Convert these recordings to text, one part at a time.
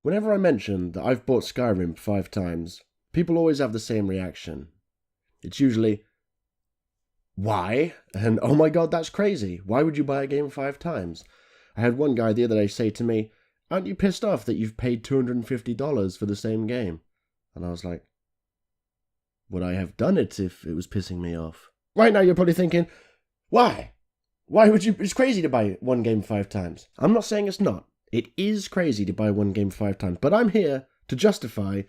Whenever I mention that I've bought Skyrim 5 times, people always have the same reaction. It's usually, why? And, oh my god, that's crazy. Why would you buy a game 5 times? I had one guy the other day say to me, aren't you pissed off that you've paid $250 for the same game? And I was like, would I have done it if it was pissing me off? Right now you're probably thinking, why? Why would you? It's crazy to buy one game 5 times. I'm not saying it's not. It is crazy to buy one game 5 times. But I'm here to justify,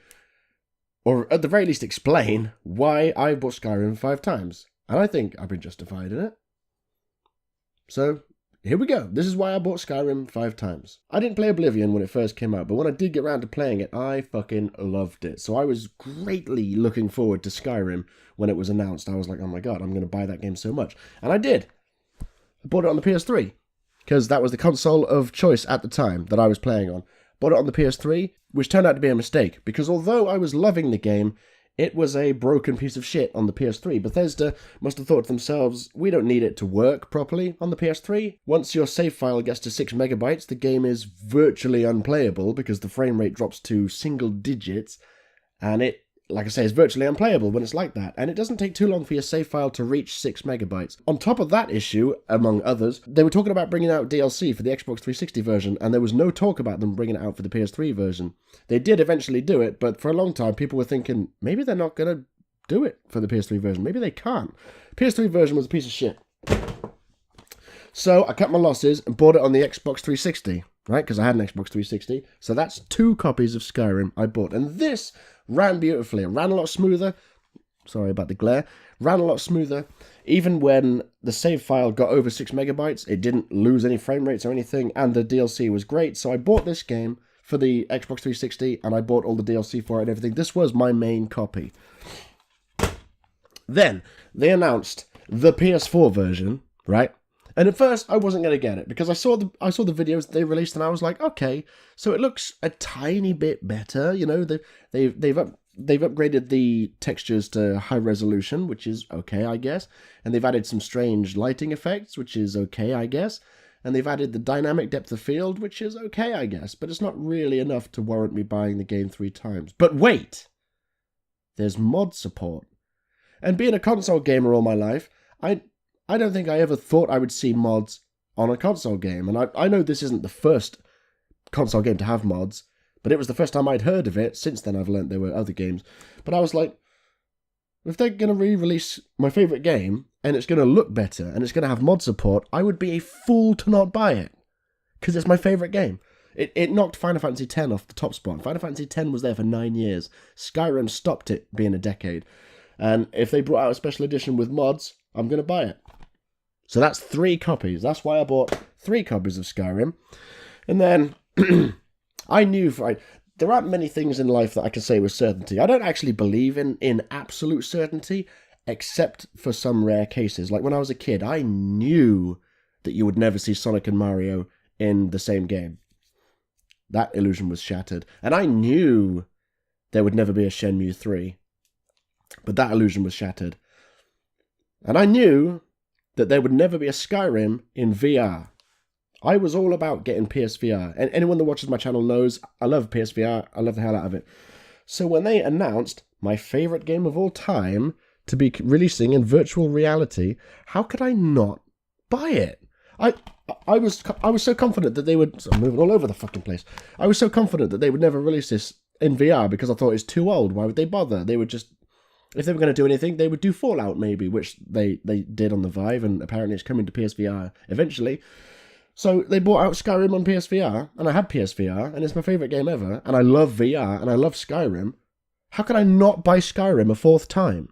or at the very least explain, why I bought Skyrim 5 times. And I think I've been justified in it. So, here we go. This is why I bought Skyrim 5 times. I didn't play Oblivion when it first came out, but when I did get around to playing it, I fucking loved it. So I was greatly looking forward to Skyrim when it was announced. I was like, oh my god, I'm going to buy that game so much. And I did. I bought it on the PS3, because that was the console of choice at the time that I was playing on. Bought it on the PS3, which turned out to be a mistake, because although I was loving the game, it was a broken piece of shit on the PS3. Bethesda must have thought to themselves, we don't need it to work properly on the PS3. Once your save file gets to 6 megabytes, the game is virtually unplayable because the frame rate drops to single digits, and it, like I say, is virtually unplayable when it's like that. And it doesn't take too long for your save file to reach 6 megabytes. On top of that issue, among others, they were talking about bringing out DLC for the Xbox 360 version, and there was no talk about them bringing it out for the PS3 version. They did eventually do it, but for a long time people were thinking, maybe they're not going to do it for the PS3 version. Maybe they can't. PS3 version was a piece of shit. So I cut my losses and bought it on the Xbox 360, right? Because I had an Xbox 360. So that's 2 copies of Skyrim I bought. And this ran beautifully. It ran a lot smoother. Sorry about the glare. Ran a lot smoother. Even when the save file got over 6 megabytes, it didn't lose any frame rates or anything. And the DLC was great. So I bought this game for the Xbox 360, and I bought all the DLC for it and everything. This was my main copy. Then they announced the PS4 version, right? And at first I wasn't going to get it because I saw the videos they released, and I was like, okay, so it looks a tiny bit better. You know, they've upgraded the textures to high resolution, which is okay, I guess, and they've added some strange lighting effects, which is okay, I guess. And they've added the dynamic depth of field, which is okay, I guess. But it's not really enough to warrant me buying the game 3 times. But wait! There's mod support. And being a console gamer all my life, I don't think I ever thought I would see mods on a console game. And I know this isn't the first console game to have mods, but it was the first time I'd heard of it. Since then I've learnt there were other games. But I was like, if they're going to re-release my favourite game, and it's going to look better, and it's going to have mod support, I would be a fool to not buy it. Because it's my favourite game. It knocked Final Fantasy X off the top spot. Final Fantasy X was there for 9 years. Skyrim stopped it being a decade. And if they brought out a special edition with mods, I'm going to buy it. So that's 3 copies. That's why I bought 3 copies of Skyrim. And then, I knew, there aren't many things in life that I can say with certainty. I don't actually believe in absolute certainty, except for some rare cases. Like when I was a kid, I knew that you would never see Sonic and Mario in the same game. That illusion was shattered. And I knew there would never be a Shenmue 3. But that illusion was shattered. And I knew that there would never be a Skyrim in VR. I was all about getting PSVR. And anyone that watches my channel knows I love PSVR. I love the hell out of it. So when they announced my favourite game of all time to be releasing in virtual reality, how could I not buy it? I was so confident that they would... I'm moving all over the fucking place. I was so confident that they would never release this in VR because I thought it's too old. Why would they bother? They would just... If they were going to do anything, they would do Fallout maybe, which they did on the Vive, and apparently it's coming to PSVR eventually. So they brought out Skyrim on PSVR, and I had PSVR, and it's my favourite game ever, and I love VR, and I love Skyrim. How could I not buy Skyrim a 4th time?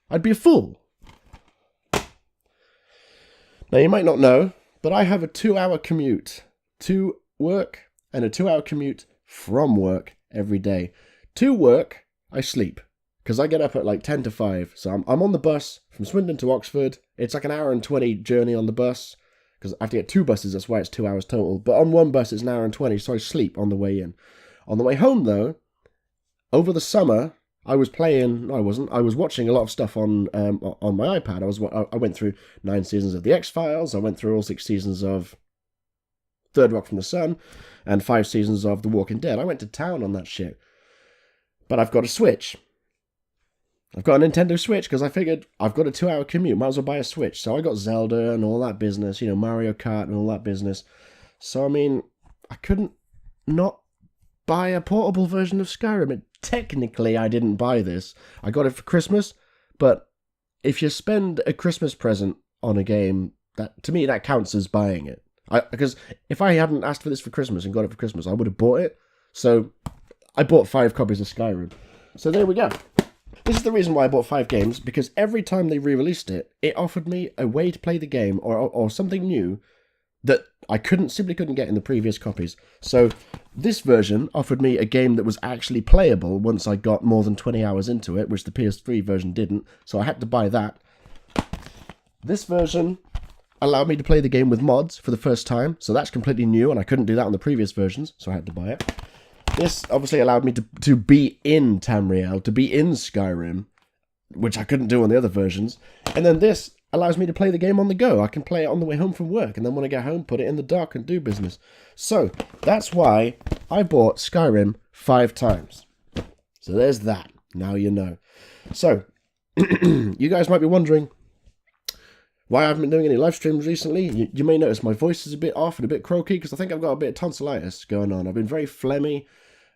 I'd be a fool. Now, you might not know, but I have a 2-hour commute to work and a 2-hour commute from work every day. To work, I sleep. Because I get up at like 10 to 5. So I'm on the bus from Swindon to Oxford. It's like an hour and 20 journey on the bus. Because I have to get 2 buses, that's why it's 2 hours total. But on one bus, it's an hour and 20, so I sleep on the way in. On the way home, though, over the summer, I was playing... No, I wasn't. I was watching a lot of stuff on my iPad. I went through 9 seasons of The X-Files. I went through all 6 seasons of... Third Rock from the Sun and 5 seasons of The Walking Dead. I went to town on that shit. But I've got a Switch. I've got a Nintendo Switch because I figured I've got a 2-hour commute. Might as well buy a Switch. So I got Zelda and all that business, Mario Kart and all that business. So, I mean, I couldn't not buy a portable version of Skyrim. And technically, I didn't buy this. I got it for Christmas. But if you spend a Christmas present on a game, that to me, that counts as buying it. Because if I hadn't asked for this for Christmas and got it for Christmas, I would have bought it. So I bought 5 copies of Skyrim. So there we go. This is the reason why I bought 5 games, because every time they re-released it, it offered me a way to play the game or something new that I simply couldn't get in the previous copies. So this version offered me a game that was actually playable once I got more than 20 hours into it, which the PS3 version didn't, so I had to buy that. This version allowed me to play the game with mods for the first time, so that's completely new, and I couldn't do that on the previous versions, so I had to buy it. This obviously allowed me to be in Tamriel, to be in Skyrim, which I couldn't do on the other versions. And then this allows me to play the game on the go. I can play it on the way home from work, and then when I get home, put it in the dock and do business. So, that's why I bought Skyrim 5 times. So there's that. Now you know. So, you guys might be wondering why I haven't been doing any live streams recently. You may notice my voice is a bit off and a bit croaky, because I think I've got a bit of tonsillitis going on. I've been very phlegmy.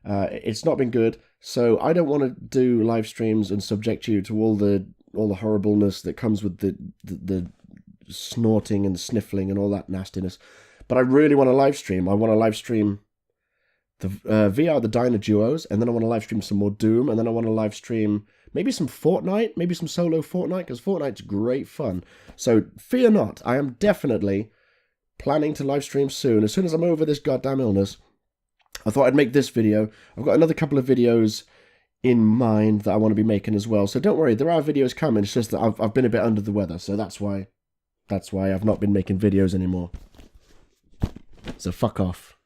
It's not been good, so I don't want to do live streams and subject you to all the horribleness that comes with the snorting and sniffling and all that nastiness. But I really want to live stream. I want to live stream the VR, the Diner Duos, and then I want to live stream some more Doom, and then I want to live stream maybe some Fortnite, maybe some solo Fortnite, because Fortnite's great fun. So fear not, I am definitely planning to live stream soon. As soon as I'm over this goddamn illness, I thought I'd make this video. I've got another couple of videos in mind that I want to be making as well. So don't worry, there are videos coming. It's just that I've been a bit under the weather, so that's why I've not been making videos anymore. So fuck off.